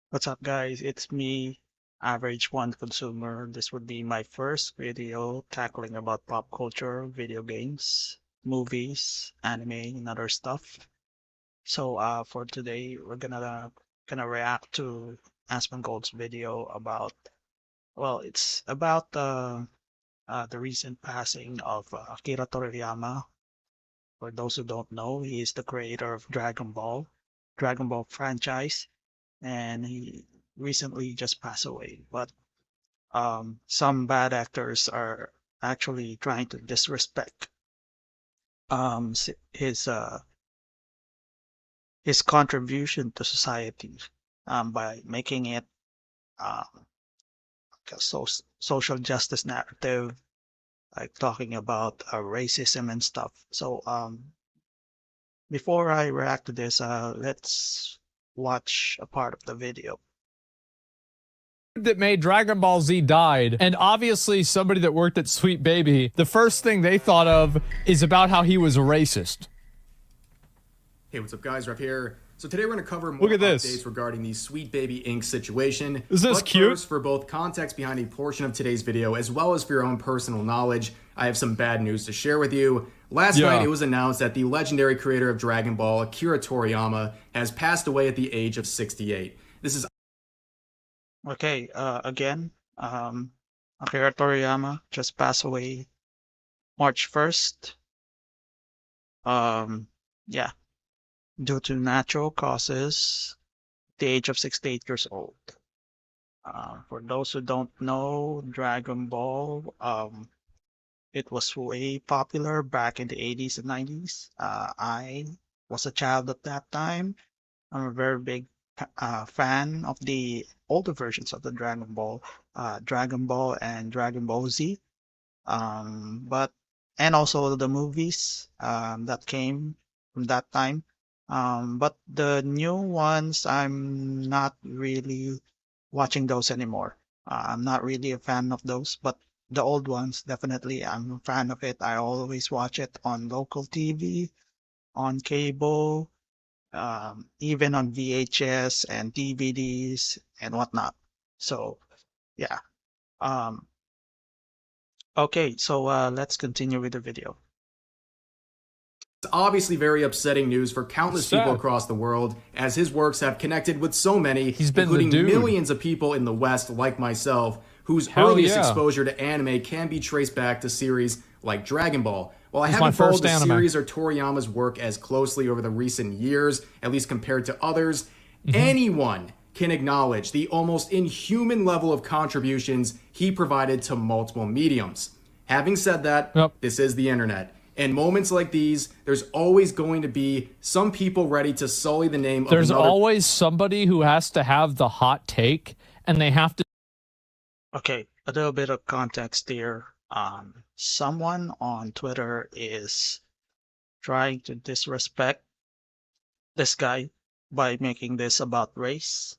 What's up, guys? It's me, Average One Consumer. This would be my first video tackling about pop culture, video games, movies, anime, and other stuff. So, for today, we're gonna react to Asmongold's video about it's about the recent passing of Akira Toriyama. For those who don't know, he is the creator of Dragon Ball franchise, and he recently just passed away. But some bad actors are actually trying to disrespect his contribution to society by making it um, a social justice narrative, like talking about racism and stuff. So before I react to this, let's watch a part of the video. That made Dragon Ball Z died, and obviously somebody that worked at Sweet Baby, the first thing they thought of is about how he was a racist. Hey, what's up, guys? Rev here. So today we're going to cover more updates regarding the Sweetbaby Inc. situation. Is this cute? First, for both context behind a portion of today's video, as well as for your own personal knowledge, I have some bad news to share with you. Last night, it was announced that the legendary creator of Dragon Ball, Akira Toriyama, has passed away at the age of 68. This is Okay, again, Akira Toriyama just passed away March 1st. Yeah, due to natural causes, at the age of 68 years old. For those who don't know, Dragon Ball, it was way popular back in the 80s and 90s. I was a child at that time. I'm a very big fan of the older versions of the Dragon Ball and Dragon Ball Z. But and also the movies that came from that time. But the new ones, I'm not really watching those anymore. I'm not really a fan of those, but the old ones, definitely, I'm a fan of it. I always watch it on local TV, on cable, even on VHS and DVDs and whatnot. So, yeah. Um, okay, so let's continue with the video. obviously very upsetting news for countless people across the world, as his works have connected with so many, including millions of people in the West like myself, whose earliest exposure to anime can be traced back to series like Dragon Ball. While I haven't followed the series or Toriyama's work as closely over the recent years, at least compared to others, anyone can acknowledge the almost inhuman level of contributions he provided to multiple mediums. Having said that, this is the internet. In moments like these, there's always going to be some people ready to sully the name of another. There's always somebody who has to have the hot take, and they have to... Okay, a little bit of context here. Someone on Twitter is trying to disrespect this guy by making this about race.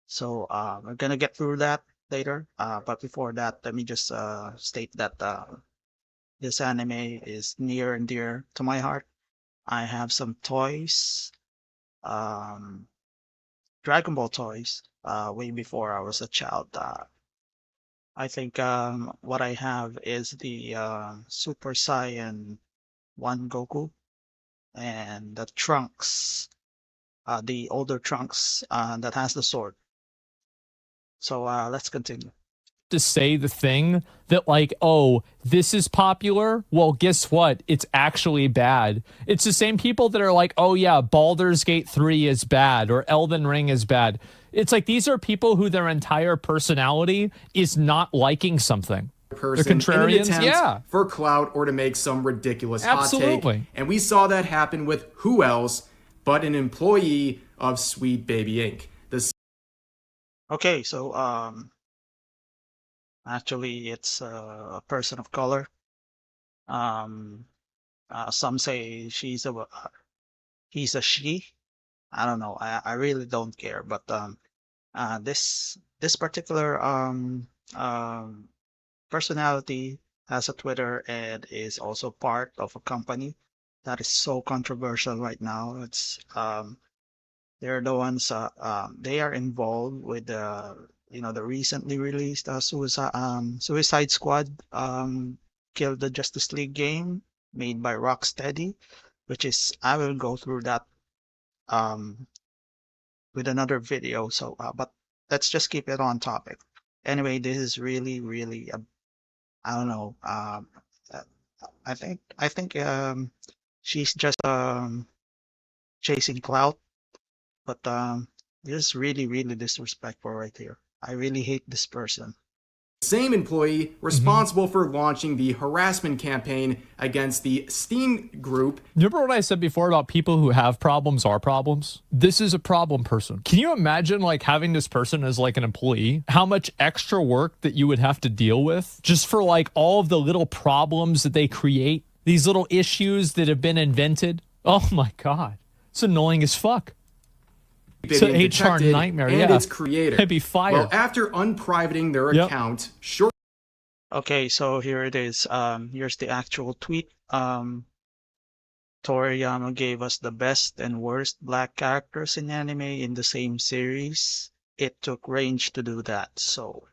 So we're gonna get through that later. But before that, let me just state that this anime is near and dear to my heart. I have some toys, um, Dragon Ball toys, way before I was a child. I think what I have is the Super Saiyan 1 Goku and the Trunks, the older Trunks that has the sword. So let's continue. To say the thing that, like, oh, this is popular, well, guess what, it's actually bad. It's the same people that are like, oh yeah, Baldur's Gate 3 is bad or Elden Ring is bad. It's like these are people who their entire personality is not liking something. They're contrarians, for clout or to make some ridiculous hot take. And we saw that happen with who else but an employee of Sweetbaby Inc. Okay, so actually, it's a person of color. Some say he's a she. I don't know. I really don't care. But this particular personality has a Twitter and is also part of a company that is so controversial right now. It's They're the ones. They are involved with the recently released Suicide Squad Kill the Justice League game made by Rocksteady, which is I will go through that um with another video. So, but let's just keep it on topic. Anyway, this is really, really, I don't know. Uh, I think she's just chasing clout, but this is really, really disrespectful right here. I really hate this person. Same employee responsible for launching the harassment campaign against the Steam group. Remember what I said before about people who have problems are problems? This is a problem person. Can you imagine like having this person as like an employee? How much extra work that you would have to deal with just for like all of the little problems that they create, these little issues that have been invented? Oh my God. It's annoying as fuck. It's an HR nightmare, and its creator. They'd be fired. Well, after unprivating their account, Okay, so here it is. Here's the actual tweet. Toriyama gave us the best and worst black characters in anime in the same series. It took range to do that. So,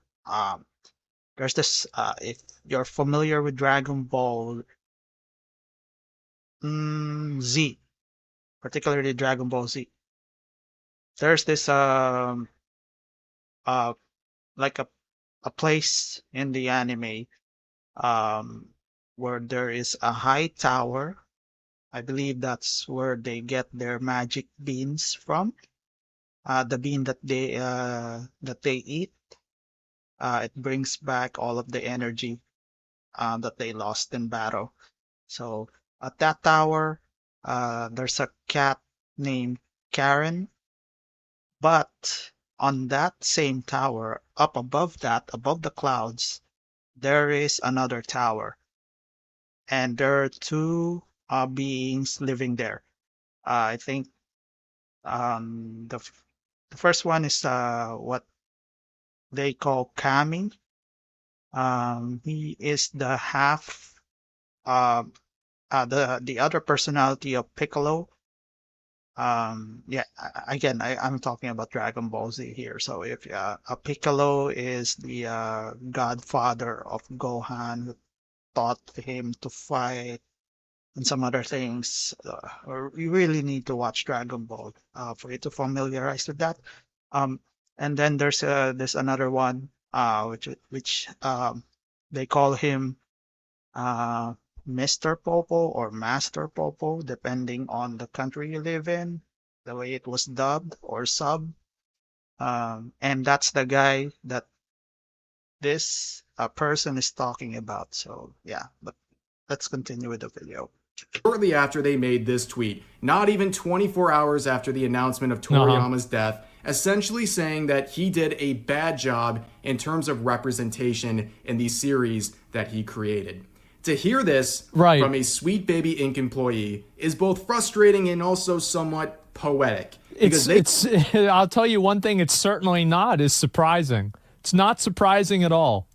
there's this. If you're familiar with Dragon Ball Z, particularly Dragon Ball Z, there's this like a place in the anime where there is a high tower. I believe that's where they get their magic beans from. The bean that they eat, it brings back all of the energy that they lost in battle. So at that tower, there's a cat named Karen, but on that same tower, up above that, above the clouds, there is another tower, and there are two beings living there. I think the first one is what they call Kami. He is the half, the other personality of Piccolo. Yeah, again, I'm talking about Dragon Ball Z here. So if a Piccolo is the godfather of Gohan, who taught him to fight and some other things, or you really need to watch Dragon Ball for you to familiarize with that. Um, and then there's another one, which they call him uh, Mr. Popo or Master Popo, depending on the country you live in, the way it was dubbed or sub. And that's the guy that this person is talking about. So yeah, but let's continue with the video. Shortly after they made this tweet, not even 24 hours after the announcement of Toriyama's death, essentially saying that he did a bad job in terms of representation in the series that he created. To hear this from a Sweetbaby Inc. employee is both frustrating and also somewhat poetic. I'll tell you one thing, it's certainly not as surprising. It's not surprising at all.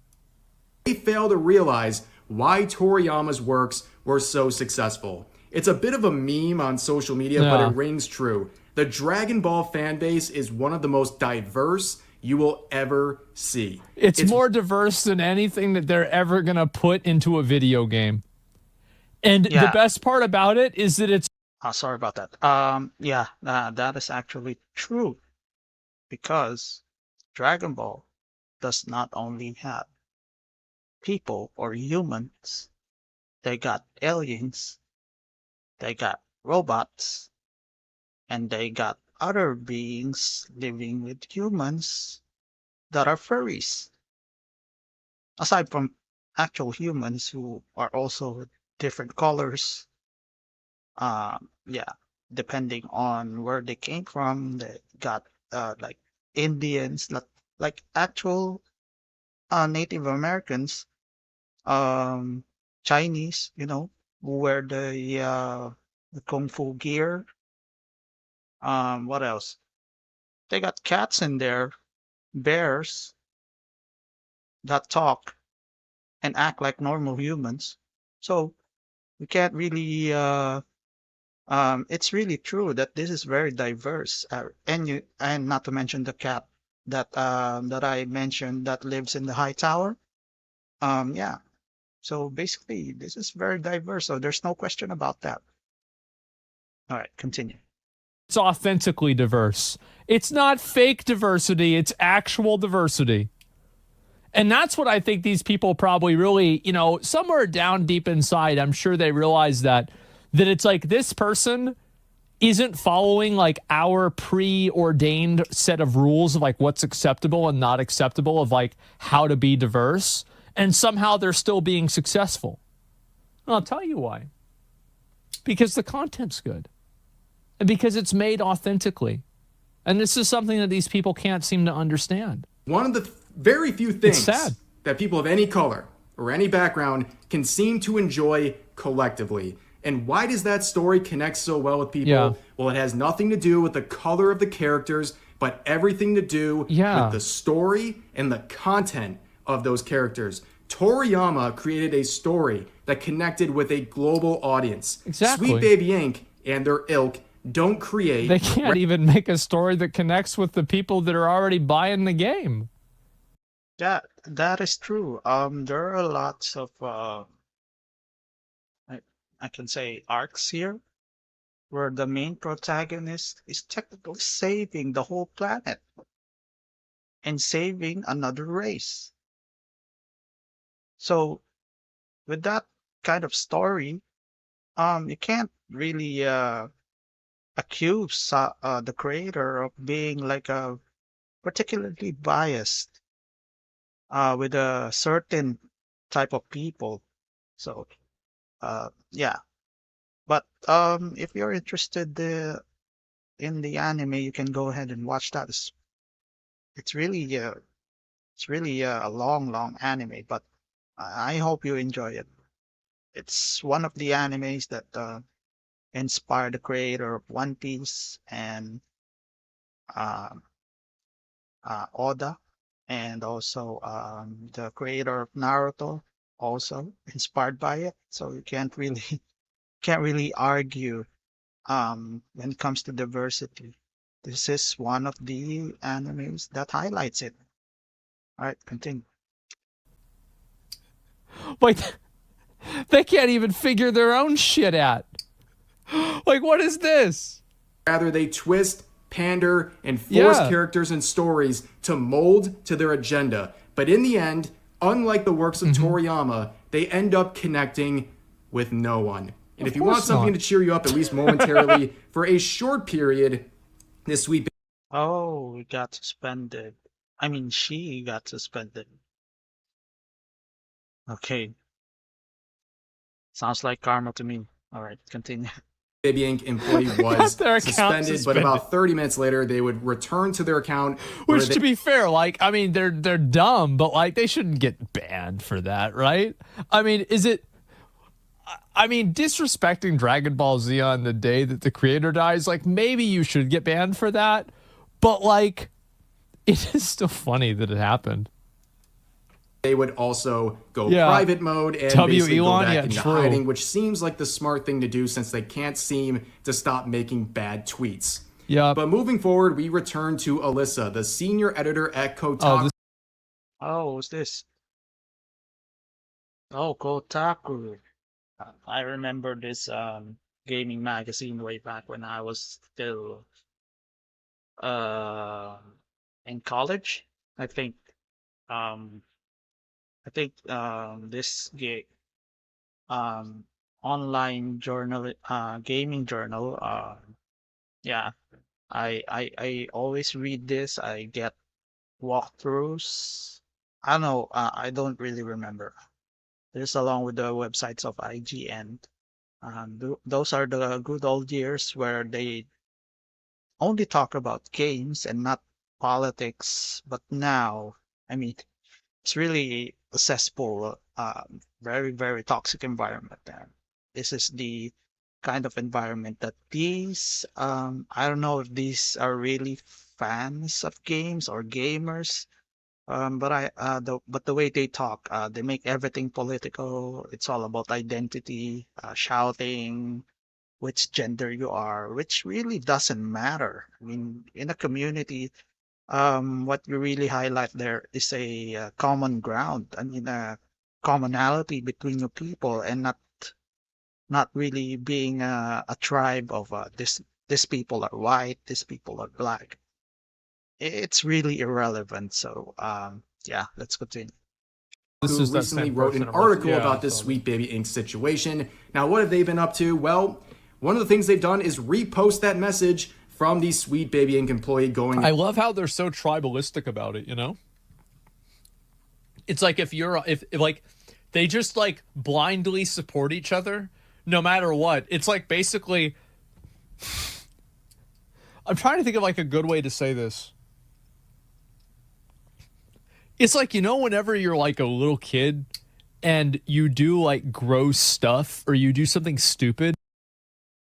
They fail to realize why Toriyama's works were so successful. It's a bit of a meme on social media, but it rings true. The Dragon Ball fan base is one of the most diverse you will ever see. It's more diverse than anything that they're ever going to put into a video game. And the best part about it is that it's... sorry about that. That is actually true. Because Dragon Ball does not only have people or humans, they got aliens, they got robots, and they got other beings living with humans that are furries. Aside from actual humans who are also different colors, depending on where they came from, they got like Indians, like actual Native Americans, Chinese, who wear the kung fu gear. What else? They got cats in there, bears that talk and act like normal humans. So we can't really It's really true that this is very diverse, and not to mention the cat that I mentioned that lives in the high tower. Yeah. So basically, this is very diverse. So there's no question about that. All right, continue. It's authentically diverse. It's not fake diversity, it's actual diversity. And that's what I think these people probably really, somewhere down deep inside, I'm sure they realize that it's like this person isn't following like our preordained set of rules of like what's acceptable and not acceptable of like how to be diverse. And somehow they're still being successful. And I'll tell you why. Because the content's good. And because it's made authentically. And this is something that these people can't seem to understand. One of the very few things that people of any color or any background can seem to enjoy collectively. And why does that story connect so well with people? Yeah. Well, it has nothing to do with the color of the characters, but everything to do with the story and the content of those characters. Toriyama created a story that connected with a global audience. Exactly. Sweetbaby Inc. and their ilk don't create... They can't even make a story that connects with the people that are already buying the game. That is true. There are lots of I can say arcs here where the main protagonist is technically saving the whole planet and saving another race. So with that kind of story, you can't really accuse the creator of being like a particularly biased with a certain type of people. So yeah, but if you're interested in the anime, you can go ahead and watch that. It's really a long anime, but I hope you enjoy it. It's one of the animes that inspired the creator of One Piece and uh, Oda, and also the creator of Naruto, also inspired by it. So you can't really can't really argue when it comes to diversity. This is one of the animes that highlights it. All right, continue. Like, they can't even figure their own shit out. Like, what is this? Rather, they twist, pander, and force characters and stories to mold to their agenda. But in the end, unlike the works of Toriyama, they end up connecting with no one. And if you want something to cheer you up, at least momentarily, for a short period, this sweet... Oh, we got suspended. I mean, she got suspended. Okay. Sounds like karma to me. All right, continue. Baby Inc. employee was suspended, but about 30 minutes later, they would return to their account. Which, to be fair, like, I mean, they're dumb, but like, they shouldn't get banned for that, right? I mean, disrespecting Dragon Ball Z on the day that the creator dies, like, maybe you should get banned for that, but like, it is still funny that it happened. They would also go private mode and basically go back into hiding, which seems like the smart thing to do since they can't seem to stop making bad tweets. Yeah. But moving forward, we return to Alyssa, the senior editor at Kotaku. Oh, what's this? Oh, Kotaku. I remember this gaming magazine way back when I was still in college. I think um this online journal gaming journal yeah, I always read this. I get walkthroughs. I don't know, I don't really remember. This along with the websites of IGN. Those are the good old years where they only talk about games and not politics. But now, I mean, it's really a cesspool, very toxic environment. And this is the kind of environment that these, I don't know if these are really fans of games or gamers, but the way they talk, they make everything political. It's all about identity, shouting, which gender you are, which really doesn't matter. I mean, in a community, what you really highlight there is a common ground. I mean, a commonality between your people, and not really being a tribe of this people are white, these people are black. It's really irrelevant. So yeah, let's continue. Who recently wrote an article about this Sweetbaby Inc. situation. Now, what have they been up to? Well, one of the things they've done is repost that message from the Sweetbaby Inc. employee going. I love how they're so tribalistic about it, you know? It's like if like they just like blindly support each other no matter what. It's like basically I'm trying to think of like a good way to say this. It's like, you know, whenever you're like a little kid and you do like gross stuff or you do something stupid.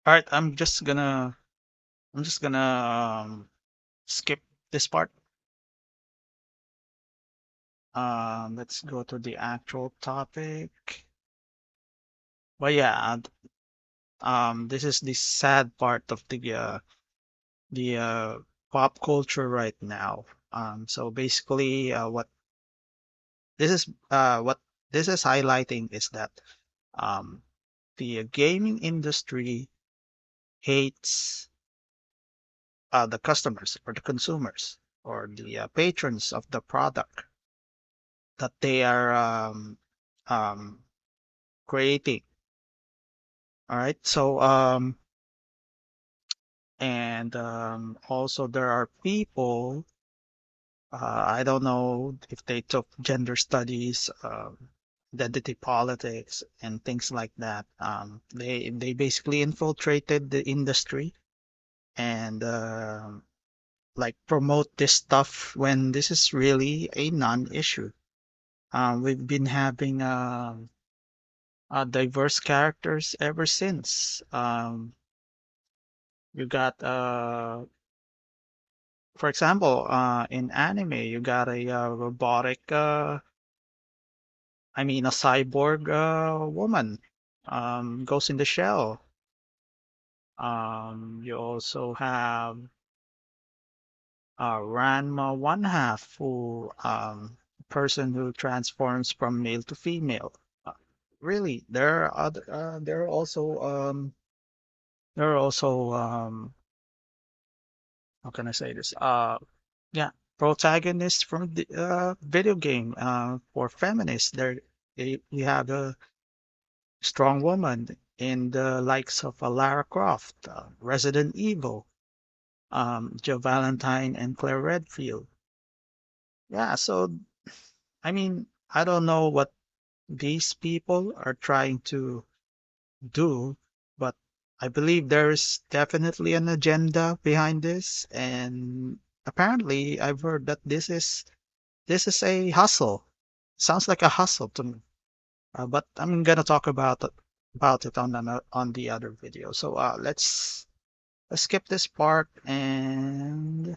All right, I'm just gonna skip this part. Let's go to the actual topic. But yeah, this is the sad part of the pop culture right now. So basically, what this is highlighting is that the gaming industry hates the customers or the consumers or the patrons of the product that they are um, creating. All right. So and also there are people. I don't know if they took gender studies, identity politics, and things like that. They basically infiltrated the industry and like promote this stuff when this is really a non-issue. We've been having diverse characters ever since. You got for example, in anime, you got a robotic, I mean, a cyborg woman, Ghost in the Shell. You also have Ranma One Half, who person who transforms from male to female. Uh, really, there are also how can I say this? Yeah, protagonists from the video game for feminists. We have a strong woman in the likes of Lara Croft, Resident Evil, Joe Valentine, and Claire Redfield. Yeah, so I mean, I don't know what these people are trying to do, but I believe there's definitely an agenda behind this, and apparently I've heard that this is a hustle. Sounds like a hustle to me. But I'm gonna talk about it on the other video. So let's skip this part and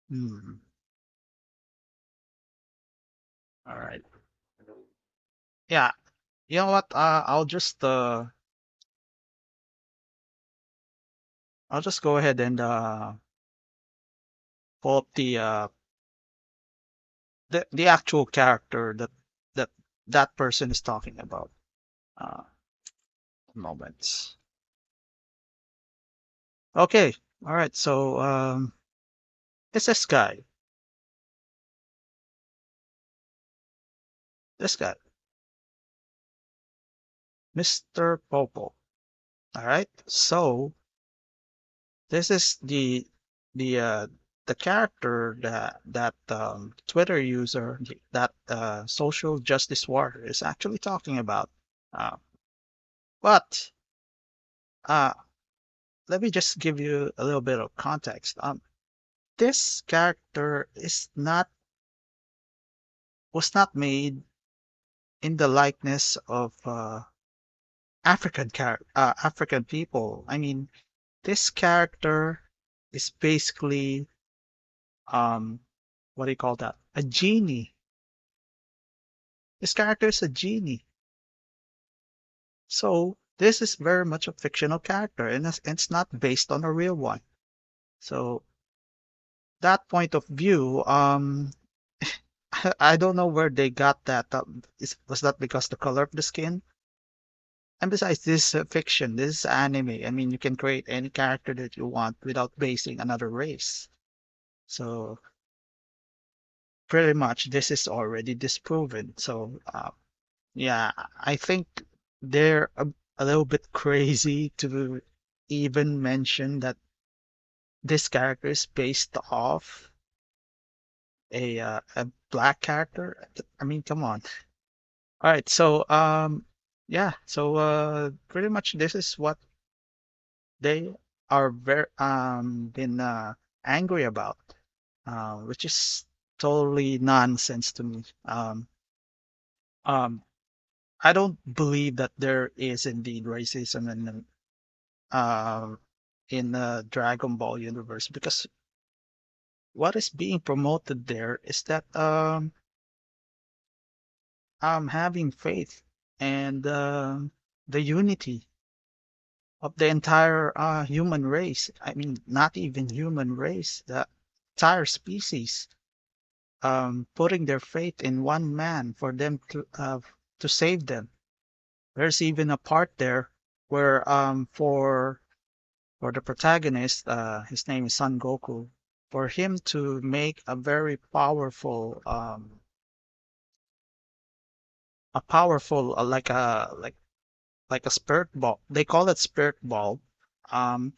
hmm, all right. Yeah, you know what? I'll just go ahead and pull up the actual character that that person is talking about. Uh, Moments. Okay, all right. So it's this guy. This guy, Mr. Popo. All right. So this is the character that Twitter user, that social justice warrior is actually talking about. Uh, but uh, let me just give you a little bit of context. This character was not made in the likeness of African people. I mean, this character is basically um what do you call that? A genie. This character is a genie. So this is very much a fictional character, and it's not based on a real one. So that point of view, I don't know where they got that. Was that because the color of the skin? And besides, this is fiction. This is anime. I mean, you can create any character that you want without basing another race. So pretty much, this is already disproven. So yeah, I think they're a little bit crazy to even mention that this character is based off a black character. I mean, come on. All right, so yeah, so pretty much this is what they are very been angry about, which is totally nonsense to me. Um, I don't believe that there is indeed racism in the Dragon Ball universe, because what is being promoted there is that having faith and the unity of the entire human race. I mean, not even human race, the entire species, putting their faith in one man for them to save them. There's even a part there where for the protagonist, his name is Son Goku, for him to make a very powerful a powerful like a spirit ball. They call it spirit ball. Um,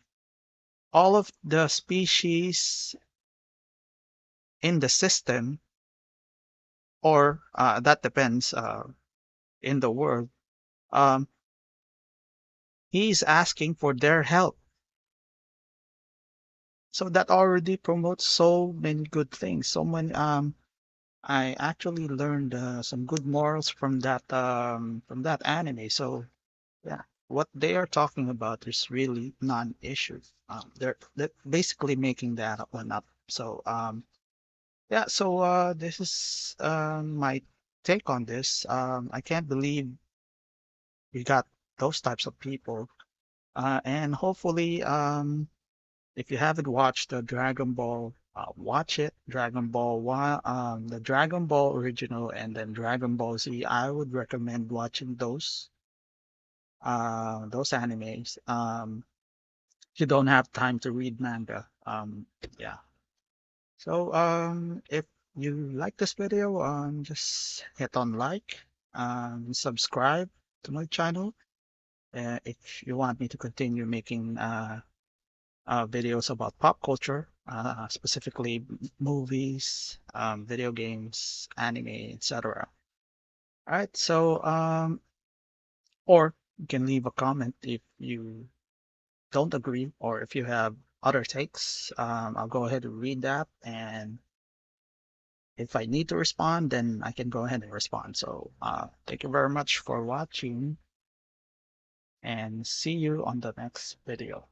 all of the species in the system, or that depends in the world, um, he's asking for their help. So that already promotes so many good things. So many. I actually learned some good morals from that anime. So yeah, what they are talking about is really non-issue. They're basically making that one up. So yeah, so this is my take on this. I can't believe we got those types of people. And hopefully, if you haven't watched the Dragon Ball, watch it. Dragon Ball One, the Dragon Ball original, and then Dragon Ball Z. I would recommend watching those animes. If you don't have time to read manga. Yeah. So if you like this video, just hit on like, subscribe to my channel. If you want me to continue making videos about pop culture, specifically movies, video games, anime, etc. All right, so or you can leave a comment if you don't agree, or if you have other takes. I'll go ahead and read that, and if I need to respond, then I can go ahead and respond. So thank you very much for watching, and see you on the next video.